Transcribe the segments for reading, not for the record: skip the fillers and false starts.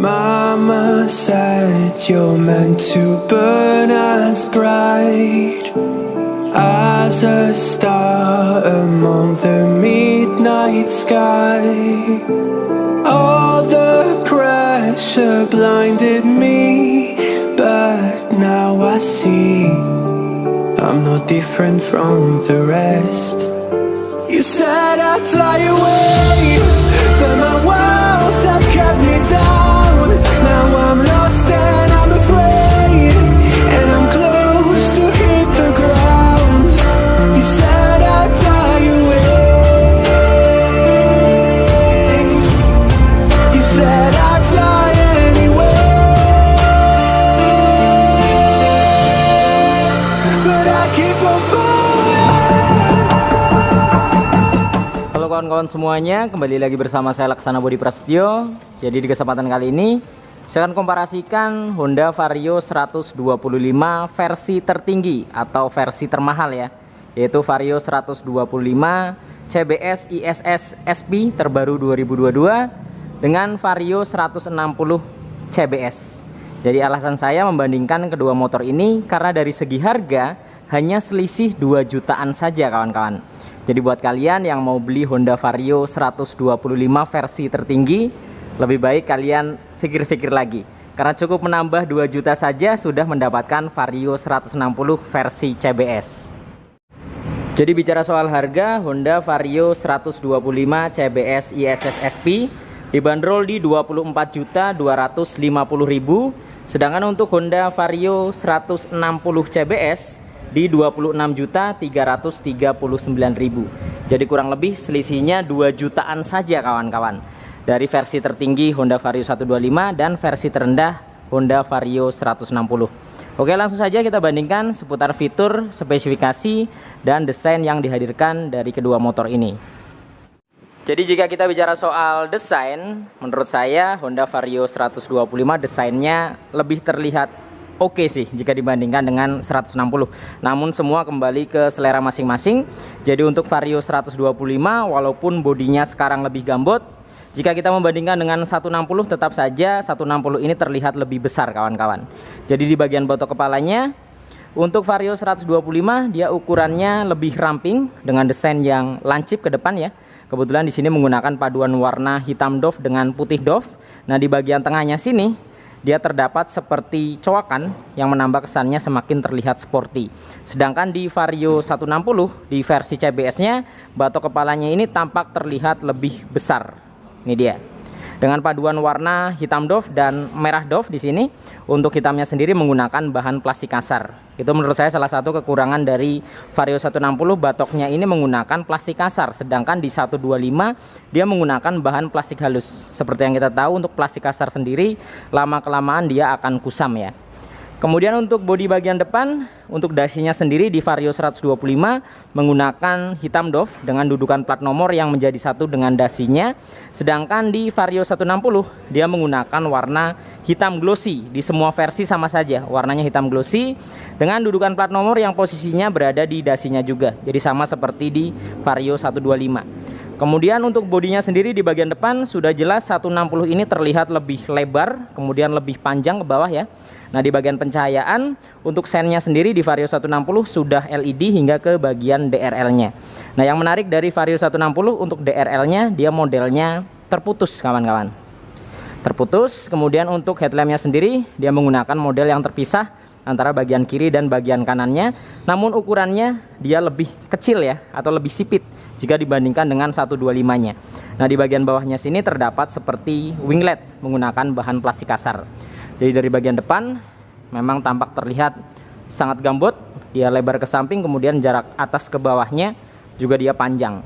Mama said you're meant to burn as bright as a star among the midnight sky. All the pressure blinded me, but now I see I'm no different from the rest. You said I'd fly away, but my walls have kept me down. Now I'm lost and I'm afraid, and I'm close to hit the ground. You said I'd fly away. You said I'd fly anyway, but I keep on falling. Halo kawan-kawan semuanya, kembali lagi bersama saya Laksana Budi Prasetyo. Jadi di kesempatan kali ini saya akan komparasikan Honda Vario 125 versi tertinggi atau versi termahal ya, yaitu Vario 125 CBS ISS SP terbaru 2022 dengan Vario 160 CBS. Jadi alasan saya membandingkan kedua motor ini karena dari segi harga hanya selisih 2 jutaan saja kawan-kawan. Jadi buat kalian yang mau beli Honda Vario 125 versi tertinggi, lebih baik kalian pikir-pikir lagi, karena cukup menambah 2 juta saja sudah mendapatkan Vario 160 versi CBS. Jadi bicara soal harga, Honda Vario 125 CBS ISS SP dibanderol di 24.250.000, sedangkan untuk Honda Vario 160 CBS di 26.339.000. Jadi kurang lebih selisihnya 2 jutaan saja kawan-kawan, dari versi tertinggi Honda Vario 125 dan versi terendah Honda Vario 160. Oke, langsung saja kita bandingkan seputar fitur, spesifikasi, dan desain yang dihadirkan dari kedua motor ini. Jadi jika kita bicara soal desain, menurut saya Honda Vario 125 desainnya lebih terlihat oke sih jika dibandingkan dengan 160. Namun semua kembali ke selera masing-masing. Jadi untuk Vario 125 walaupun bodinya sekarang lebih gambot, jika kita membandingkan dengan 160 tetap saja 160 ini terlihat lebih besar kawan-kawan. Jadi di bagian botok kepalanya untuk Vario 125 dia ukurannya lebih ramping dengan desain yang lancip ke depan ya. Kebetulan di sini menggunakan paduan warna hitam doff dengan putih doff. Nah, di bagian tengahnya sini dia terdapat seperti coakan yang menambah kesannya semakin terlihat sporty. Sedangkan di Vario 160 di versi CBS-nya batok kepalanya ini tampak terlihat lebih besar. Ini dia. Dengan paduan warna hitam doff dan merah doff di sini. Untuk hitamnya sendiri menggunakan bahan plastik kasar. Itu menurut saya salah satu kekurangan dari Vario 160, batoknya ini menggunakan plastik kasar, sedangkan di 125 dia menggunakan bahan plastik halus. Seperti yang kita tahu untuk plastik kasar sendiri lama kelamaan dia akan kusam ya. Kemudian untuk bodi bagian depan, untuk dasinya sendiri di Vario 125 menggunakan hitam doff dengan dudukan plat nomor yang menjadi satu dengan dasinya. Sedangkan di Vario 160 dia menggunakan warna hitam glossy. Di semua versi sama saja, warnanya hitam glossy dengan dudukan plat nomor yang posisinya berada di dasinya juga. Jadi sama seperti di Vario 125. Kemudian untuk bodinya sendiri di bagian depan sudah jelas 160 ini terlihat lebih lebar, kemudian lebih panjang ke bawah ya. Nah, di bagian pencahayaan untuk sennya sendiri di Vario 160 sudah LED hingga ke bagian DRL-nya. Nah, yang menarik dari Vario 160 untuk DRL-nya dia modelnya terputus kawan-kawan. Terputus. Kemudian untuk headlamp-nya sendiri dia menggunakan model yang terpisah antara bagian kiri dan bagian kanannya. Namun ukurannya dia lebih kecil ya, atau lebih sipit jika dibandingkan dengan 125-nya. Nah, di bagian bawahnya sini terdapat seperti winglet menggunakan bahan plastik kasar. Jadi dari bagian depan memang tampak terlihat sangat gambot, dia lebar ke samping, kemudian jarak atas ke bawahnya juga dia panjang.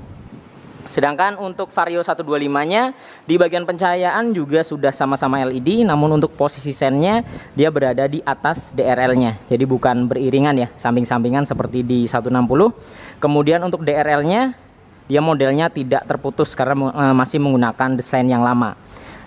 Sedangkan untuk Vario 125-nya di bagian pencahayaan juga sudah sama-sama LED, namun untuk posisi sennya dia berada di atas DRL-nya. Jadi bukan beriringan ya, samping-sampingan seperti di 160. Kemudian untuk DRL-nya dia modelnya tidak terputus karena masih menggunakan desain yang lama.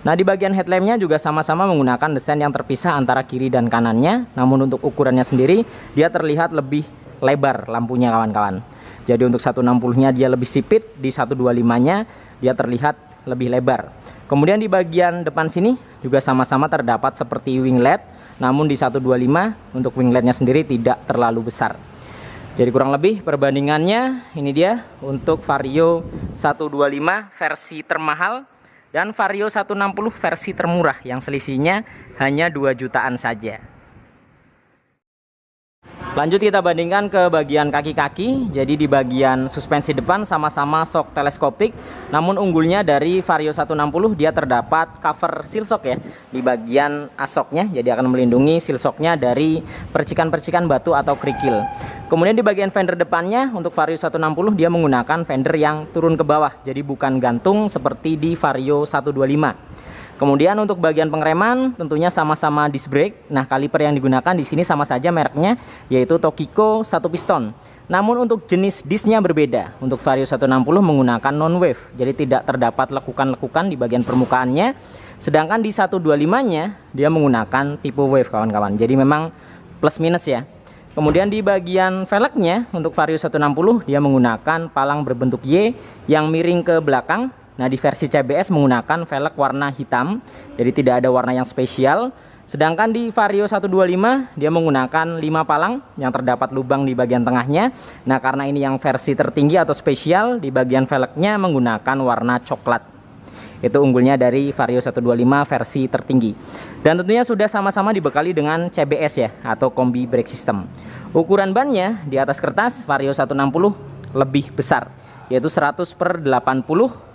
Nah, di bagian headlampnya juga sama-sama menggunakan desain yang terpisah antara kiri dan kanannya. Namun untuk ukurannya sendiri dia terlihat lebih lebar lampunya kawan-kawan. Jadi untuk 160-nya dia lebih sipit, di 125-nya dia terlihat lebih lebar. Kemudian di bagian depan sini juga sama-sama terdapat seperti winglet, namun di 125 untuk wingletnya sendiri tidak terlalu besar. Jadi kurang lebih perbandingannya ini dia untuk Vario 125 versi termahal dan Vario 160 versi termurah yang selisihnya hanya 2 jutaan saja. Lanjut kita bandingkan ke bagian kaki-kaki. Jadi di bagian suspensi depan sama-sama shock teleskopik, namun unggulnya dari Vario 160 dia terdapat cover seal shock ya di bagian asoknya, jadi akan melindungi seal shocknya dari percikan-percikan batu atau kerikil. Kemudian di bagian fender depannya untuk Vario 160 dia menggunakan fender yang turun ke bawah, jadi bukan gantung seperti di Vario 125. Kemudian untuk bagian pengereman tentunya sama-sama disc brake. Nah, kaliper yang digunakan di sini sama saja mereknya, yaitu Tokiko 1 piston. Namun untuk jenis disknya berbeda. Untuk Vario 160 menggunakan non wave, jadi tidak terdapat lekukan-lekukan di bagian permukaannya. Sedangkan di 125-nya dia menggunakan tipe wave kawan-kawan. Jadi memang plus minus ya. Kemudian di bagian velgnya untuk Vario 160 dia menggunakan palang berbentuk Y yang miring ke belakang. Nah, di versi CBS menggunakan velg warna hitam, jadi tidak ada warna yang spesial. Sedangkan di Vario 125 dia menggunakan 5 palang yang terdapat lubang di bagian tengahnya. Nah, karena ini yang versi tertinggi atau spesial, di bagian velgnya menggunakan warna coklat. Itu unggulnya dari Vario 125 versi tertinggi. Dan tentunya sudah sama-sama dibekali dengan CBS ya, atau Combi Brake System. Ukuran bannya di atas kertas Vario 160 lebih besar, yaitu 100/80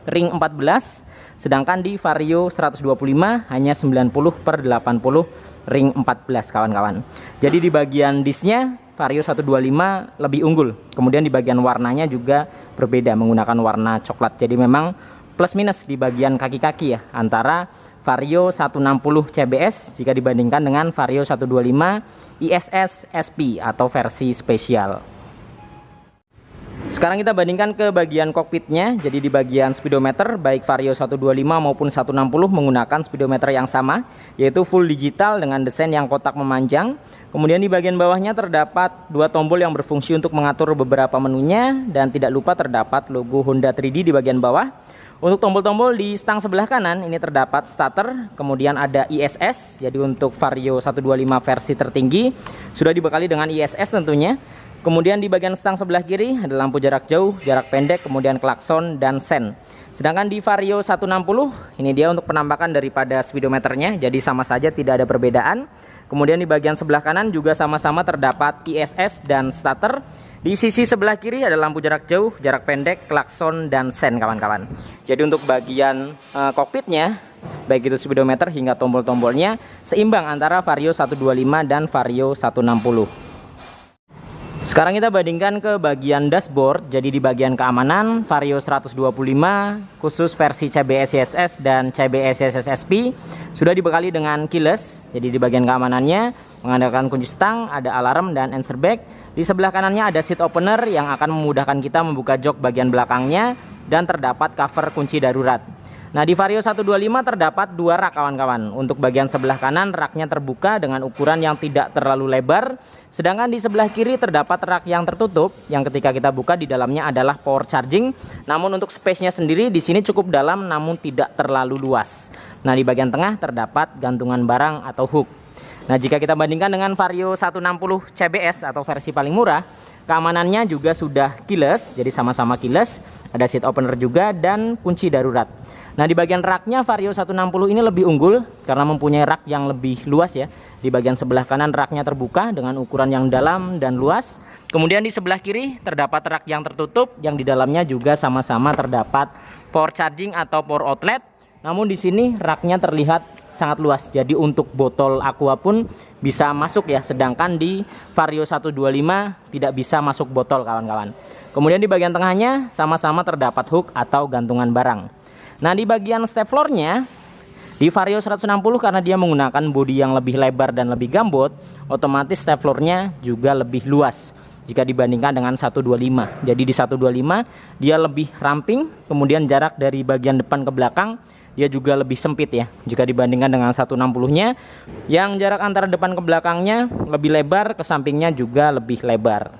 ring 14, sedangkan di Vario 125 hanya 90/80 ring 14 kawan-kawan. Jadi di bagian disknya Vario 125 lebih unggul. Kemudian di bagian warnanya juga berbeda menggunakan warna coklat. Jadi memang plus minus di bagian kaki-kaki ya antara Vario 160 CBS jika dibandingkan dengan Vario 125 ISS SP atau versi spesial. Sekarang kita bandingkan ke bagian kokpitnya. Jadi di bagian speedometer baik Vario 125 maupun 160 menggunakan speedometer yang sama, yaitu full digital dengan desain yang kotak memanjang. Kemudian di bagian bawahnya terdapat 2 tombol yang berfungsi untuk mengatur beberapa menunya, dan tidak lupa terdapat logo Honda 3D di bagian bawah. Untuk tombol-tombol di stang sebelah kanan ini terdapat starter, kemudian ada ISS. Jadi untuk Vario 125 versi tertinggi sudah dibekali dengan ISS tentunya. Kemudian di bagian stang sebelah kiri ada lampu jarak jauh, jarak pendek, kemudian klakson dan sen. Sedangkan di Vario 160 ini dia untuk penampakan daripada speedometernya, jadi sama saja tidak ada perbedaan. Kemudian di bagian sebelah kanan juga sama-sama terdapat ISS dan starter. Di sisi sebelah kiri ada lampu jarak jauh, jarak pendek, klakson dan sen kawan-kawan. Jadi untuk bagian kokpitnya, baik itu speedometer hingga tombol-tombolnya seimbang antara Vario 125 dan Vario 160. Sekarang kita bandingkan ke bagian dashboard. Jadi di bagian keamanan Vario 125 khusus versi CBS ISS dan CBS ISS SP sudah dibekali dengan keyless. Jadi di bagian keamanannya mengandalkan kunci stang, ada alarm dan answer back. Di sebelah kanannya ada seat opener yang akan memudahkan kita membuka jok bagian belakangnya, dan terdapat cover kunci darurat. Nah, di Vario 125 terdapat 2 rak kawan-kawan. Untuk bagian sebelah kanan raknya terbuka dengan ukuran yang tidak terlalu lebar. Sedangkan di sebelah kiri terdapat rak yang tertutup yang ketika kita buka di dalamnya adalah power charging. Namun untuk space-nya sendiri di sini cukup dalam namun tidak terlalu luas. Nah, di bagian tengah terdapat gantungan barang atau hook. Nah, jika kita bandingkan dengan Vario 160 CBS atau versi paling murah, keamanannya juga sudah keyless, jadi sama-sama keyless, ada seat opener juga dan kunci darurat. Nah, di bagian raknya Vario 160 ini lebih unggul karena mempunyai rak yang lebih luas ya. Di bagian sebelah kanan raknya terbuka dengan ukuran yang dalam dan luas. Kemudian di sebelah kiri terdapat rak yang tertutup yang di dalamnya juga sama-sama terdapat power charging atau power outlet. Namun di sini raknya terlihat sangat luas. Jadi untuk botol aqua pun bisa masuk ya. Sedangkan di Vario 125 tidak bisa masuk botol kawan-kawan. Kemudian di bagian tengahnya sama-sama terdapat hook atau gantungan barang. Nah, di bagian step floor-nya di Vario 160 karena dia menggunakan bodi yang lebih lebar dan lebih gambot, otomatis step floor-nya juga lebih luas jika dibandingkan dengan 125. Jadi di 125 dia lebih ramping, kemudian jarak dari bagian depan ke belakang dia juga lebih sempit ya jika dibandingkan dengan 160-nya yang jarak antara depan ke belakangnya lebih lebar, ke sampingnya juga lebih lebar.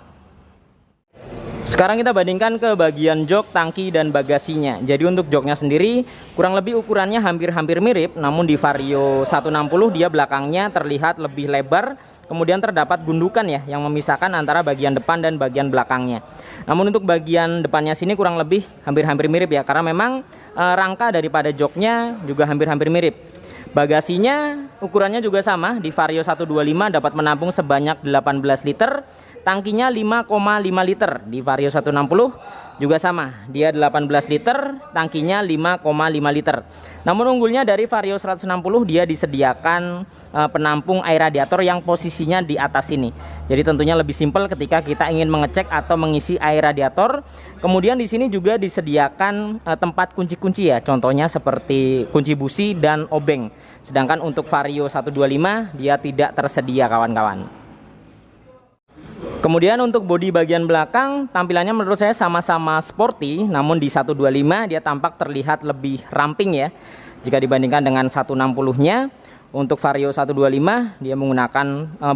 Sekarang kita bandingkan ke bagian jok, tangki, dan bagasinya. Jadi untuk joknya sendiri kurang lebih ukurannya hampir-hampir mirip, namun di Vario 160 dia belakangnya terlihat lebih lebar, kemudian terdapat gundukan ya yang memisahkan antara bagian depan dan bagian belakangnya. Namun untuk bagian depannya sini kurang lebih hampir-hampir mirip ya, karena memang rangka daripada joknya juga hampir-hampir mirip. Bagasinya ukurannya juga sama, di Vario 125 dapat menampung sebanyak 18 liter. Tangkinya 5,5 liter. Di Vario 160 juga sama, dia 18 liter, tangkinya 5,5 liter. Namun unggulnya dari Vario 160 dia disediakan penampung air radiator yang posisinya di atas ini. Jadi tentunya lebih simpel ketika kita ingin mengecek atau mengisi air radiator. Kemudian di sini juga disediakan tempat kunci-kunci ya, contohnya seperti kunci busi dan obeng. Sedangkan untuk Vario 125 dia tidak tersedia kawan-kawan. Kemudian untuk bodi bagian belakang tampilannya menurut saya sama-sama sporty, namun di 125 dia tampak terlihat lebih ramping ya jika dibandingkan dengan 160-nya. Untuk Vario 125 dia menggunakan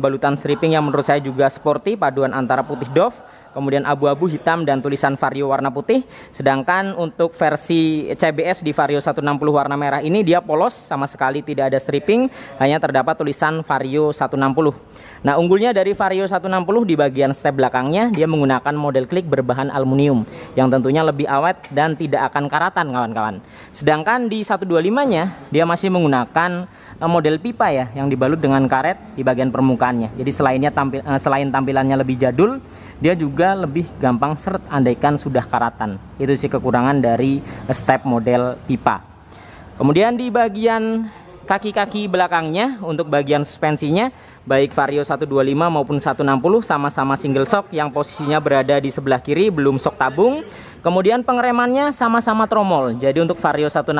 balutan stripping yang menurut saya juga sporty, paduan antara putih doff, kemudian abu-abu, hitam, dan tulisan Vario warna putih. Sedangkan untuk versi CBS di Vario 160 warna merah ini dia polos, sama sekali tidak ada stripping, hanya terdapat tulisan Vario 160. Nah, unggulnya dari Vario 160 di bagian step belakangnya dia menggunakan model klik berbahan aluminium yang tentunya lebih awet dan tidak akan karatan kawan-kawan. Sedangkan di 125-nya dia masih menggunakan model pipa ya yang dibalut dengan karet di bagian permukaannya. Jadi selain tampilannya lebih jadul, dia juga lebih gampang seret andaikan sudah karatan. Itu sih kekurangan dari step model pipa. Kemudian di bagian kaki-kaki belakangnya untuk bagian suspensinya baik Vario 125 maupun 160 sama-sama single shock yang posisinya berada di sebelah kiri, belum shock tabung. Kemudian pengeremannya sama-sama tromol. Jadi untuk Vario 160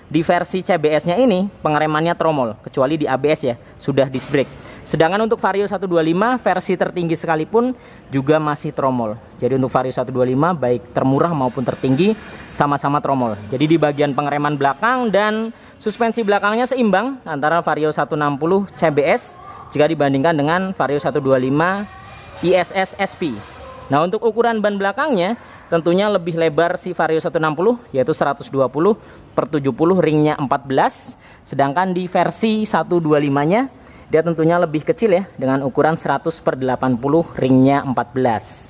di versi CBS-nya ini pengeremannya tromol, kecuali di ABS ya sudah disc brake. Sedangkan untuk Vario 125 versi tertinggi sekalipun juga masih tromol. Jadi untuk Vario 125 baik termurah maupun tertinggi sama-sama tromol. Jadi di bagian pengereman belakang dan suspensi belakangnya seimbang antara Vario 160 CBS jika dibandingkan dengan Vario 125 ISS SP. Nah, untuk ukuran ban belakangnya tentunya lebih lebar si Vario 160 yaitu 120/70, ringnya 14. Sedangkan di versi 125-nya dia tentunya lebih kecil ya dengan ukuran 100/80, ringnya 14.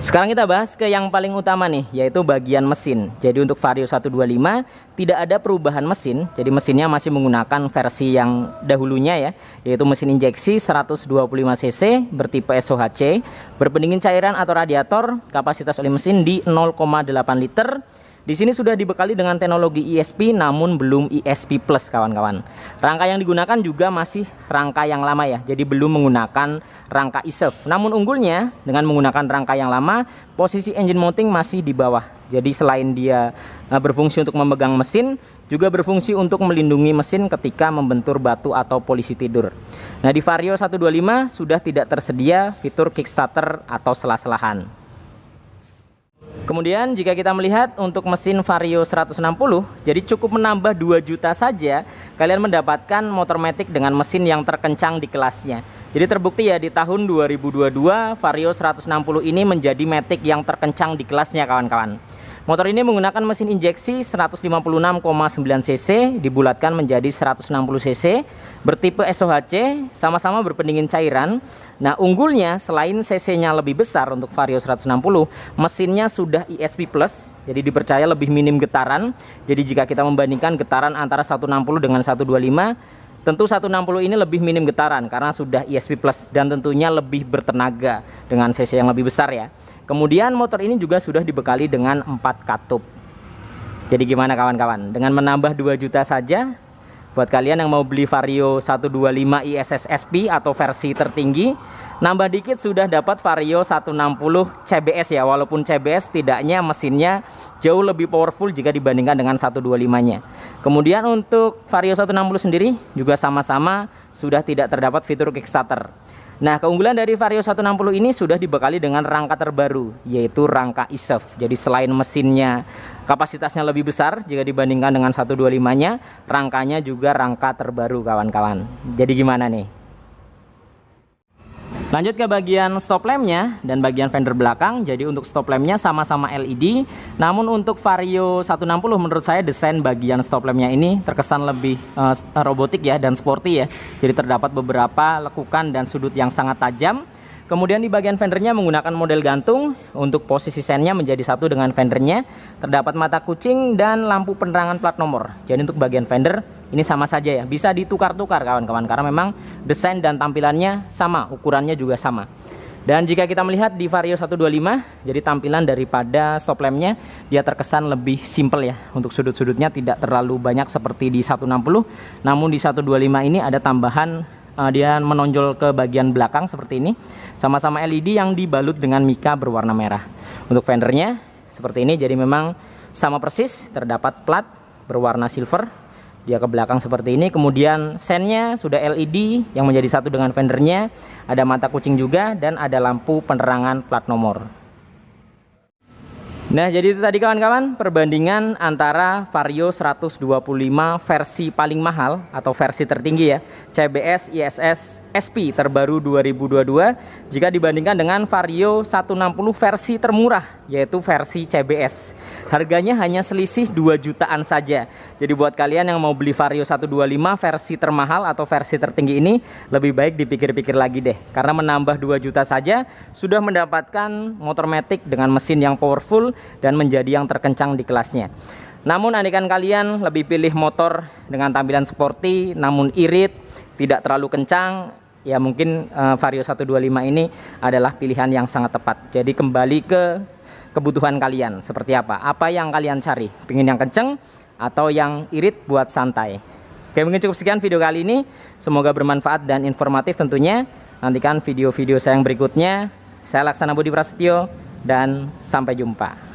Sekarang kita bahas ke yang paling utama nih, yaitu bagian mesin. Jadi untuk Vario 125 tidak ada perubahan mesin. Jadi mesinnya masih menggunakan versi yang dahulunya ya, yaitu mesin injeksi 125 cc bertipe SOHC, berpendingin cairan atau radiator, kapasitas oli mesin di 0,8 liter. Di sini sudah dibekali dengan teknologi ESP namun belum ESP Plus kawan-kawan. Rangka yang digunakan juga masih rangka yang lama ya, jadi belum menggunakan rangka e-serve. Namun unggulnya dengan menggunakan rangka yang lama, posisi engine mounting masih di bawah. Jadi selain dia berfungsi untuk memegang mesin, juga berfungsi untuk melindungi mesin ketika membentur batu atau polisi tidur. Nah, di Vario 125 sudah tidak tersedia fitur kickstarter atau selah-selahan. Kemudian jika kita melihat untuk mesin Vario 160, jadi cukup menambah 2 juta saja kalian mendapatkan motor matic dengan mesin yang terkencang di kelasnya. Jadi terbukti ya di tahun 2022 Vario 160 ini menjadi matic yang terkencang di kelasnya kawan-kawan. Motor ini menggunakan mesin injeksi 156,9 cc dibulatkan menjadi 160 cc bertipe SOHC, sama-sama berpendingin cairan. Nah, unggulnya selain cc-nya lebih besar untuk Vario 160, mesinnya sudah ESP Plus, jadi dipercaya lebih minim getaran. Jadi jika kita membandingkan getaran antara 160 dengan 125, tentu 160 ini lebih minim getaran karena sudah ESP Plus dan tentunya lebih bertenaga dengan cc yang lebih besar ya. Kemudian motor ini juga sudah dibekali dengan 4 katup. Jadi gimana kawan-kawan? Dengan menambah 2 juta saja, buat kalian yang mau beli Vario 125 ISS SP atau versi tertinggi, nambah dikit sudah dapat Vario 160 CBS ya. Walaupun CBS tidaknya mesinnya jauh lebih powerful jika dibandingkan dengan 125-nya. Kemudian untuk Vario 160 sendiri juga sama-sama sudah tidak terdapat fitur kickstarter. Nah, keunggulan dari Vario 160 ini sudah dibekali dengan rangka terbaru, yaitu rangka e-serve. Jadi selain mesinnya kapasitasnya lebih besar jika dibandingkan dengan 125-nya, rangkanya juga rangka terbaru kawan-kawan. Jadi gimana nih? Lanjut ke bagian stop lampnya dan bagian fender belakang. Jadi untuk stop lampnya sama-sama LED, namun untuk Vario 160 menurut saya desain bagian stop lampnya ini terkesan lebih robotik ya dan sporty ya. Jadi terdapat beberapa lekukan dan sudut yang sangat tajam. Kemudian di bagian fendernya menggunakan model gantung. Untuk posisi sennya menjadi satu dengan fendernya. Terdapat mata kucing dan lampu penerangan plat nomor. Jadi untuk bagian fender ini sama saja ya. Bisa ditukar-tukar kawan-kawan, karena memang desain dan tampilannya sama, ukurannya juga sama. Dan jika kita melihat di Vario 125, jadi tampilan daripada stop lampnya dia terkesan lebih simple ya. Untuk sudut-sudutnya tidak terlalu banyak seperti di 160. Namun di 125 ini ada tambahan, dia menonjol ke bagian belakang seperti ini, sama-sama LED yang dibalut dengan mika berwarna merah. Untuk fendernya seperti ini, jadi memang sama persis, terdapat plat berwarna silver, dia ke belakang seperti ini. Kemudian sennya sudah LED yang menjadi satu dengan fendernya, ada mata kucing juga, dan ada lampu penerangan plat nomor. Nah, jadi itu tadi kawan-kawan perbandingan antara Vario 125 versi paling mahal atau versi tertinggi ya, CBS ISS SP terbaru 2022 jika dibandingkan dengan Vario 160 versi termurah, yaitu versi CBS. Harganya hanya selisih 2 jutaan saja. Jadi buat kalian yang mau beli Vario 125 versi termahal atau versi tertinggi ini, lebih baik dipikir-pikir lagi deh, karena menambah 2 juta saja sudah mendapatkan motor matic dengan mesin yang powerful dan menjadi yang terkencang di kelasnya. Namun andaikan kalian lebih pilih motor dengan tampilan sporty namun irit, tidak terlalu kencang, ya mungkin Vario 125 ini adalah pilihan yang sangat tepat. Jadi kembali ke kebutuhan kalian seperti apa yang kalian cari, pingin yang kenceng atau yang irit buat santai. Oke, mungkin cukup sekian video kali ini, semoga bermanfaat dan informatif tentunya. Nantikan video-video saya yang berikutnya. Saya Laksana Budi Prasetyo dan sampai jumpa.